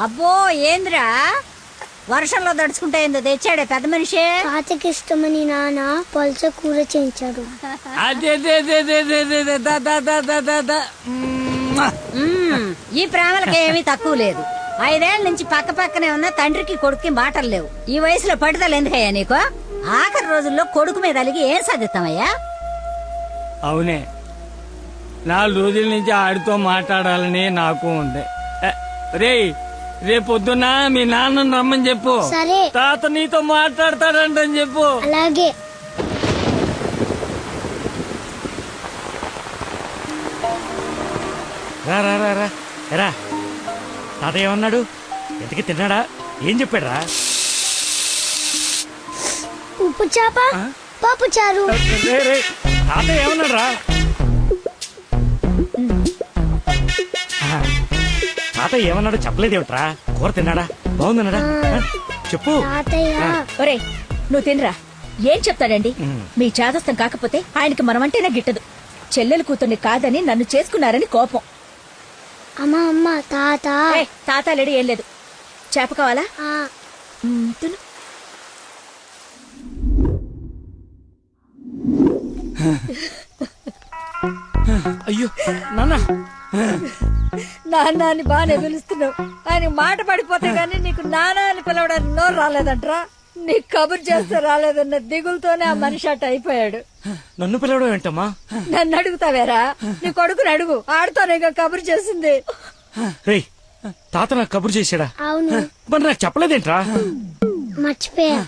అబ్బో ఏంద్రా వర్షంలో దడుచుకుంటే ఏందో తెచ్చాడే పెద్ద మనిషి. తాతకి ఇష్టమని నాన్న పల్చ కూర చేయించాడు. ఈ ప్రేమలకి ఏమీ తక్కువ లేదు. 5 ఏళ్ల నుంచి పక్క పక్కనే ఉన్న తండ్రికి కొడుక్కి మాటలు లేవు. ఈ వయసులో పట్టుదల ఎందుకయ్యా నీకు? ఆఖరి రోజుల్లో కొడుకు మీద అలిగి ఏం సాధిస్తామయ్యా? అవునే, 4 రోజుల నుంచి ఆడితో మాట్లాడాలని నాకు ఉంది. రేయ్, రేపొద్దున మీ నాన్నను రమ్మని చెప్పు. సరే. తాత నీతో మాట్లాడతాడంటని చెప్పు. అలాగే. రా రా రా రా రా. తాత ఏమన్నాడు? ఎంతకి తిన్నాడా? ఏం చెప్పాడు రా? ఉప్పు చేప పప్పు చారు. తాత ఏమన్నాడు రా? తాత ఏమన్నాడు చెప్పలేదేమిట్రా? కూర తిన్నాడా? బాగుందన్నాడా? చెప్పు. ఒరేయ్, నువ్వు తినరా. ఏం చెప్తాడండి? మీ చాదస్తం కాకపోతే ఆయనకి మనమంటేనే గిట్టదు. చెల్లెలు కూతుర్ని కాదని నన్ను చేసుకున్నారని కోపం. అమ్మా అమ్మ తాత. తాత లేడు, ఏం లేదు. చేప కావాలా? తిను. అయ్యో నాన్న, నాన్న అని బాగానే పిలుస్తున్నావు. ఆయన మాట పడిపోతే గానీ నీకు నాన్న అని పిలవడానికి నోరు రాలేదంట్రా. నీకు కబురు చేస్తే రాలేదన్న దిగులతోనే ఆ మనిషి అట్ట అయిపోయాడు. నన్ను పిలవడం ఏంటమ్మా? నన్ను అడుగుతావేరా? నీ కొడుకుని అడుగు, ఆడుతోనే కబురు చేసింది. రేయ్, తాత నాకు కబురు చేశాడా? అవును. మరి నాకు చెప్పలేదేంట్రా? మర్చిపోయా.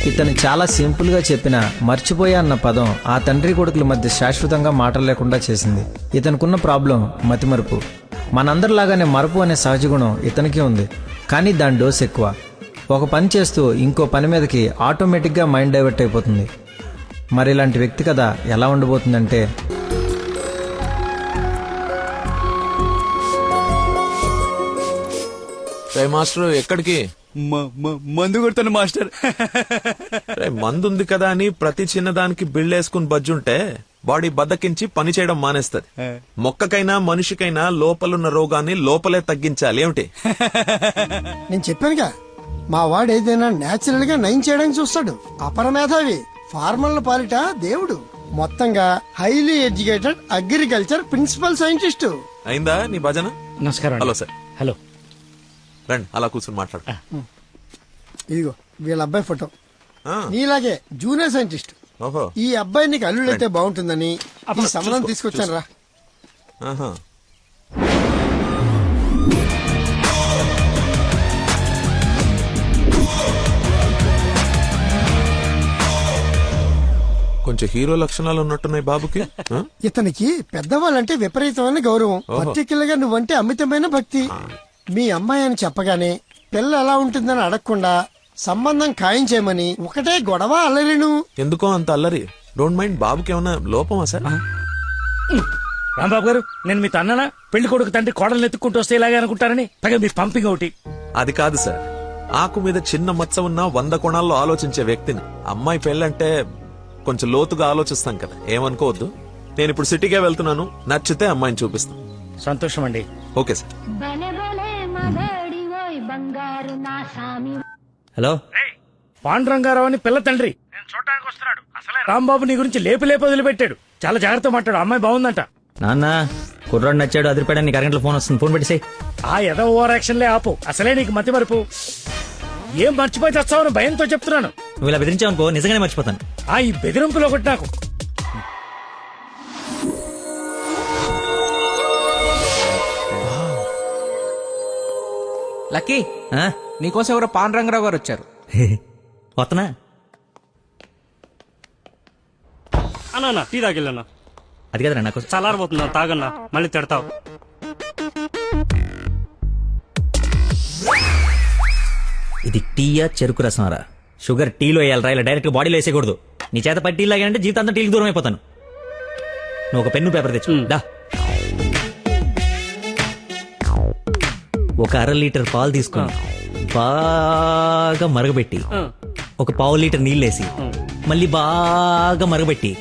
ఇతను చాలా సింపుల్ గా చెప్పిన మర్చిపోయా అన్న పదం ఆ తండ్రి కొడుకుల మధ్య శాశ్వతంగా మాటలు లేకుండా చేసింది. ఇతనుకున్న ప్రాబ్లం మతిమరుపు. మనందరిలాగానే మరపు అనే సహజ గుణం ఇతనికి ఉంది, కానీ దాని డోస్ ఎక్కువ. ఒక పని చేస్తూ ఇంకో పని మీదకి ఆటోమేటిక్గా మైండ్ డైవర్ట్ అయిపోతుంది. మరి ఇలాంటి వ్యక్తి కథ ఎలా ఉండబోతుందంటే, మాస్టర్ ఎక్కడికి? మందు కొడతాను మాస్టర్. మందు ఉంది కదా అని ప్రతి చిన్నదానికి బిళ్ళేసుకుని బజ్జుంటే బాడీ బద్దకించి పని చేయడం మానేస్తది. మొక్కకైనా మనిషికైనా లోపలున్న రోగాన్ని లోపలే తగ్గించాలి. ఏమిటి? నేను చెప్పానుగా, మా వాడు ఏదైనా నేచురల్ గా నయం చేయడానికి చూస్తాడు. అపరమేధావి, ఫార్మల్ పాలిట దేవుడు. మొత్తంగా highly educated agriculture principal scientist. అయిందా నీ భజన? నమస్కారం. Hello sir. హలో. రండి, అలా కూర్చొని మాట్లాడు. ఇదిగో వీళ్ళ అబ్బాయి ఫోటో. నీలాగే జూనియర్ సైంటిస్ట్. ఓహో, ఈ అబ్బాయి నీకు అల్లుడైతే బాగుంటుందని ఈ సంబంధం తీసుకొచ్చాను రా. కొంచెం హీరో లక్షణాలు ఉన్నట్టున్నాయి బాబుకి. ఇతనికి పెద్దవాళ్ళంటే విపరీతమైన గౌరవం. పర్టికులర్ గా నువ్వంటే అమితమైన భక్తి. మీ అమ్మాయి అని చెప్పగానే పిల్ల ఎలా ఉంటుందని అడగకుండా సంబంధం ఖాయం చేయమని ఒకటే గొడవ అల్లరిను. ఎందుకో అంత అల్లరి? Don't mind. బాబుకి ఏమన్నా లోపమా సార్? రాంబాబు గారు, నేను మీ తన్ననా? పెళ్లి కొడుకు తండ్రి కోడలు ఎత్తుక్కుంటూ వస్తే ఇలాగే అనుకుంటారని పైగా మీ పంపింగ్ ఒకటి. అది కాదు సార్, ఆకు మీద చిన్న మచ్చ ఉన్న 100 కోణాల్లో ఆలోచించే వ్యక్తిని. అమ్మాయి పెళ్ళంటే కొంచెం లోతుగా ఆలోచిస్తాం కదా, ఏమనుకోవద్దు. నేను ఇప్పుడు సిటీకే వెళ్తున్నాను, నచ్చితే అమ్మాయిని చూపిస్తాను. సంతోషం అండి. Okay sir. హలో. పాండురంగారావు అని పిల్ల తండ్రి నేను చూడటానికి వస్తున్నాడు. అసలే రాంబాబు నీ గురించి లేపి వదిలిపెట్టాడు. చాలా జాగ్రత్త మాట్లాడు. అమ్మాయి బాగుందంట. నాన్న కుర్రాడు నచ్చాడు, అదిరిపాడు. నీకు అరగంటలో ఫోన్ వస్తుంది, ఫోన్ పెట్టేసి. ఆ ఎద ఓవర్ యాక్షన్లే ఆపు. అసలే నీకు మతి మరుపు. ఏం మర్చిపోయి తెస్తావని భయంతో చెప్తున్నాను. నువ్వు ఇలా బెదిరించావనుకో నిజంగానే మర్చిపోతాను. ఈ బెదిరింపులో ఒకటి నాకు. లక్కీ, నీకోసం ఎవరో పాండురంగరావు గారు వచ్చారు. వస్తనా? అన్నా టీ తాగిల్లన్నా. అది కదరా నాకు చల్లారిపోతున్నా, తాగన్నా, మళ్ళీ తిడతావు. ఇది టీయా చెరుకు రసంరా? షుగర్ టీలో వేయాలరా, ఇలా డైరెక్ట్ బాడీలో వేసేయకూడదు. నీ చేత పట్టి టీ లాగానంటే జీవితాంతం టీకి దూరం అయిపోతాను. నువ్వు ఒక పెన్ను పేపర్ తెచ్చు. దా. ఒక 1/2 లీటర్ పాలు తీసుకుని బాగా మరగబెట్టి ఒక 1/4 లీటర్ నీళ్ళేసి మళ్ళీ బాగా మరగబెట్టి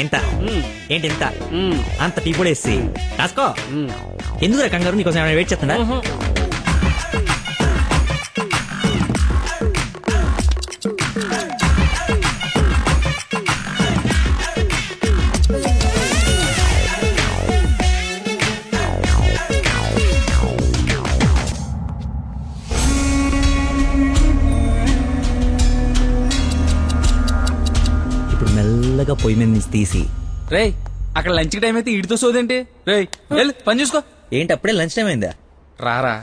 ఎంత ఏంటి ఎంత అంత టీ కూడా వేసి రాసుకో. ఎందుకు కంగారు, నీకోసం ఏమైనా వెయిట్ చేస్తున్నా? ఇప్పుడు మెల్లగా పొయ్యి మీద నుంచి తీసి. రేయ్ అక్కడ లంచ్ టైం అయితే ఇడితో సోదేంటి? రేయ్ వెళ్ళు పని చూసుకో. ఏంటి అప్పుడే లంచ్ టైం అయిందా? రారా.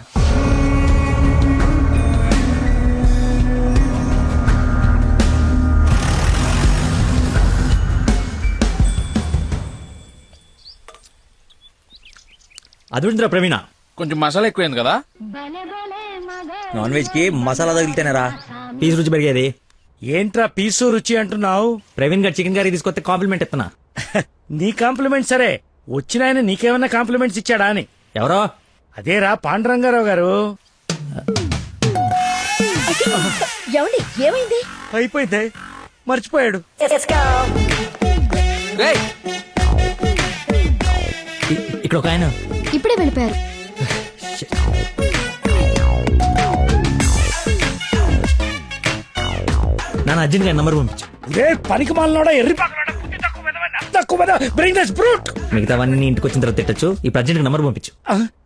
అదుందిరా ప్రవీణ, కొంచెం మసాలా ఎక్కువైంది కదా. నాన్ వెజ్ కి మసాలా తగిలితేనేరా పీస్ రుచి పెరిగేది. ఏంట్రా పీసు రుచి అంటున్నావు? ప్రవీణ్ గారు చికెన్ కర్రీ తీసుకొస్తే కాంప్లిమెంట్ ఇస్తున్నా. నీ కాంప్లిమెంట్ సరే, వచ్చిన ఆయన నీకేమన్నా కాంప్లిమెంట్స్ ఇచ్చాడా అని. ఎవరో అదేరా పాండురంగారావు గారు. ఏమండి ఏమైంది? అయిపోయింది, మర్చిపోయాడు. రేయ్ ఇక్కడ ఒక ఆయన ఇప్పుడే వెళ్ళిపోయారు. నాన్న అర్జున్ గారి నంబర్ పంపించు. రే పనికి మాలనోడా, ఎర్రి పక్కనోడా, బుద్ధి తక్కువ వెధవా, నాకు తక్కువ వెధవా, bring this brute. మిగతావన్నీ ఇంటికి వచ్చిన తర్వాత తిట్టచ్చు. ఇప్పుడు అర్జెంట్ నంబర్ పంపించు.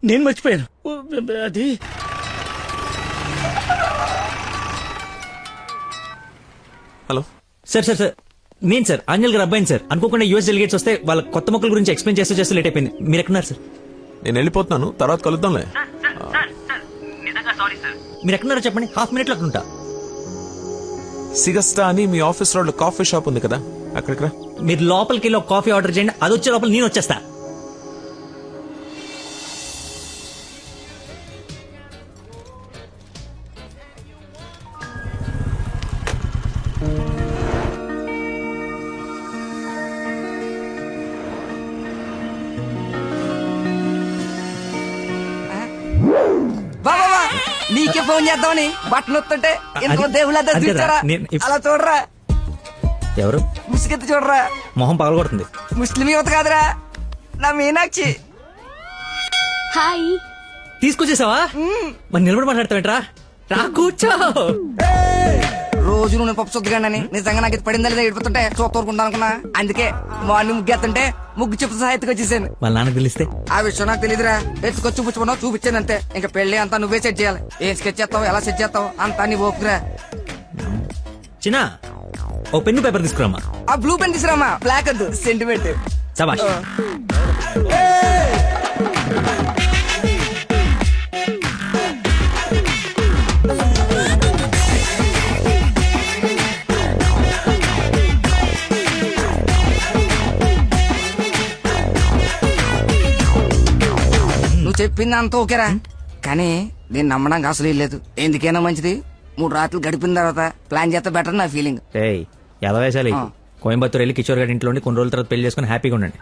నేను మర్చిపోయాను. అది హలో సార్ సార్ సార్ నేను సార్ ఆంజల్ గారు అబ్బాయిని సార్. అనుకోకుండా యూఎస్ డెలిగేట్స్ వస్తే వాళ్ళ కొత్త మొక్కల గురించి ఎక్స్ప్లెయిన్ చేస్తూ లేట్ అయిపోయింది. మీరు ఎక్కడున్నారు సార్? నేను వెళ్ళిపోతున్నాను, తర్వాత కలుద్దాంలే. మీరు ఎక్కడున్నారో చెప్పండి, హాఫ్ మినిట్ లో అక్కడ ఉంటా. సిగస్టా అని మీ ఆఫీస్ రోడ్ లో కాఫీ షాప్ ఉంది కదా, అక్కడికి రా. మీరు లోపలికి వెళ్ళి ఒక కాఫీ ఆర్డర్ చేయండి, అది వచ్చే లోపల నేను వచ్చేస్తా. బాబా నీకే ఫోన్ చేద్దామని బట్టలు వస్తుంటే ఇంకో దేవుళ్ళ అది కదా, అలా చూడరా. ఎవరు? ముసుగెత్తి చూడరా, మొహం పగలగొడుతుంది. ముస్లిం యువత కాదురా, నా మీనాక్షి. హాయ్. తీసుకొచ్చేసావా? మరి నిలబడి మాట్లాడతావేంట్రా? రా కూర్చో. రోజు నువ్వు పప్పు చుద్దగానని నిజంగా నాకు ఇది పడిందా లేదా ఏడిపోతుంటే చూస్తూరుకుంటా అనుకున్నా. అందుకే మార్నింగ్ ముగ్గు ఎత్తుంటే ముగ్గు చెప్తూ సహా ఎత్తుకొచ్చేసాను. వాళ్ళ నాన్నకు తెలిస్తే? ఆ విషయం నాకు తెలియదురా, ఎత్తుకొచ్చి చూపించుకున్నావు, చూపించాను అంతే. ఇంకా పెళ్లి అంతా నువ్వే సెట్ చేయాలి. ఏం స్కెచ్ చేస్తావు, ఎలా సెట్ చేస్తావు అంతా నీ ఓపురా. చిన్న ఓ పెన్ను పేపర్ తీసుకురామా. ఆ బ్లూ పెన్ తీసురామా, బ్లాక్ వద్దు, సెంటిమెంట్. సబాష్. నువ్వు చెప్పింది అంత ఓకేరా, కానీ నేను నమ్మడానికి అసలు లేదు. ఎందుకైనా మంచిది 3 రాత్రులు గడిపిన తర్వాత ప్లాన్ చేస్తే బెటర్ నా ఫీలింగ్. ఏయ్ ఎలా వేసాలి? కోయంబత్తూర్ వెళ్ళి కిషోర్ గారి ఇంట్లో కొన్ని రోజుల తర్వాత పెళ్లి చేసుకుని హ్యాపీగా ఉండండి.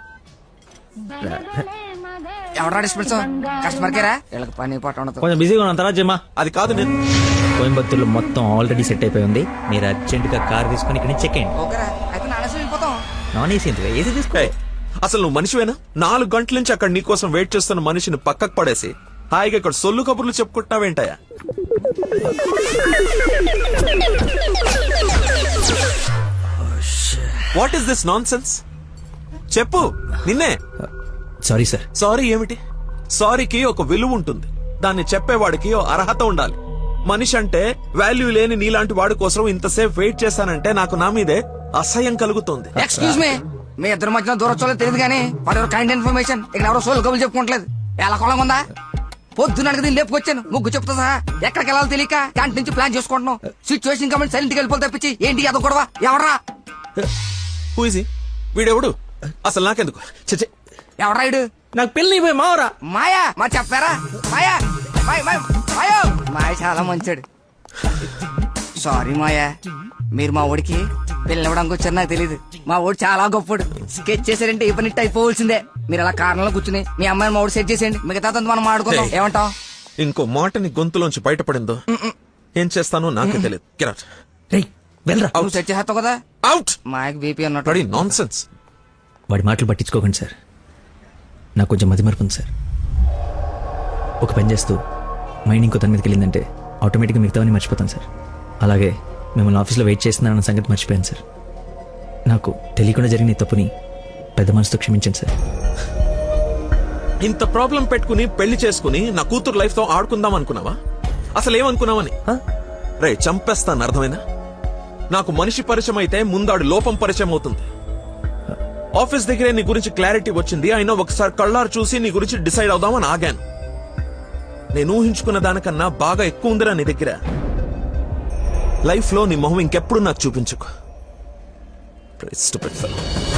ఎవడా డిస్పెన్స్ కస్టమర్ కేరా, వీళ్ళకి పని పాట ఉండదు. కొంచెం బిజీగా ఉన్నాం, తర్వాత జమ్మా. అది కాదు, నేను కోయంబత్తూర్లో మొత్తం ఆల్రెడీ సెట్ అయిపోయి ఉంది. మీరు అర్జెంట్ గా కార్ తీసుకుని ఇక్కడ నుంచి చెక్ అయ్యండి. ఓకేరా, అయితే నానేసి వెళ్ళిపోతాం. నాన్ ఏసీ ఎందుకు? ఏసీ తీసుకో. అసలు నువ్వు మనిషివేనా? 4 గంటల నుంచి అక్కడ నీకోసం వెయిట్ చేస్తున్న మనిషిని పక్కకు పడేసి హాయిగా ఇక్కడ సొల్లు కబుర్లు చెప్పుకుంటున్నావేంటయా? What is this nonsense? చెప్పు, నిన్నే. Sorry sir. సారీ ఏమిటి? సారీకి ఒక విలువ ఉంటుంది, దాన్ని చెప్పేవాడికి ఓ అర్హత ఉండాలి. మనిషి అంటే వాల్యూ లేని నీలాంటి వాడి కోసం ఇంతసేపు వెయిట్ చేశానంటే నాకు నా మీదే అసహ్యం కలుగుతుంది. ఎక్స్క్యూజ్ మీ, మీ ఇద్దరు మధ్యన దూరం చూడలేదు తెలియదు కానీ వాడు కైండ్ ఇన్ఫర్మేషన్ ఇక్కడ ఎవరో సోల్ కబులు చెప్పుకోవట్లేదు. ఎలా కొలం ఉందా? పొద్దున దీన్ని లేపుకొచ్చాను, ముగ్గు చెప్తా సహా ఎక్కడికి వెళ్ళాలో తెలియక క్యాంటీన్ నుంచి ప్లాన్ చేసుకుంటున్నాం. సిచ్యువేషన్ కాబట్టి సైలెంట్ గా వెళ్ళిపోతే తప్పించి ఏంటి అదో గొడవ? ఎవరా హూజీ వీడెవడు? అసలు నాకెందుకు? చచ్చే, ఎవరా ఇడు? నాకు పెళ్లి అయిపోయి మావరా. మాయా, మా చెప్పారా? మాయా, మాయా మాయ చాలా మంచాడు. సారీ మాయా, మీరు మా ఓడికి పెళ్ళివ్వడానికి వచ్చారు నాకు తెలియదు. మా ఓడి చాలా గొప్పడు. స్కెచ్ చేశారంటే ఈ పని అయిపోవలసిందే. మీరు అలా కారణంలో కూర్చుని మీ అమ్మాయిని మా ఓడి సెట్ చేసేయండి, మిగతా మనం మాడుకుందాం. ఏమంటావు? ఇంకో మాట నీ గొంతులోంచి బయటపడిందో ఏం చేస్తానో నాకే తెలియదు. నువ్వు సెట్ చేస్తావు కదా. అవుట్. మాయకు బీపీ అన్నట్టు. Non sense. వాడి మాటలు పట్టించుకోకండి సార్. నాకు కొంచెం మతిమరుపు ఉంది సార్. ఒక పని చేస్తూ మైండ్ ఇంకో దాని మీదకి వెళ్ళిందంటే ఆటోమేటిక్గా మిగతావన్నీ మర్చిపోతాను సార్. అలాగే మిమ్మల్ని ఆఫీస్లో వెయిట్ చేస్తున్నానన్న సంగతి మర్చిపోయాను సార్. నాకు తెలియకుండా జరిగిన ఈ తప్పుని పెద్ద మనసుతో క్షమించండి సార్. ఇంత ప్రాబ్లం పెట్టుకుని పెళ్లి చేసుకుని నా కూతురు లైఫ్ తో ఆడుకుందాం అనుకున్నావా? అసలు ఏమనుకున్నావని? రే చంపేస్తాను, అర్థమైనా? నాకు మనిషి పరిచయం అయితే ముందాడు లోపం పరిచయం అవుతుంది. ఆఫీస్ దగ్గరే నీ గురించి క్లారిటీ వచ్చింది. అయినా ఒకసారి కళ్ళారు చూసి నీ గురించి డిసైడ్ అవుదామని ఆగాను. నేను ఊహించుకున్న దానికన్నా బాగా ఎక్కువ ఉందిరా నీ దగ్గర. లైఫ్ లో నీ మొహం ఇంకెప్పుడు నాకు చూపించుకో. Stupid fellow.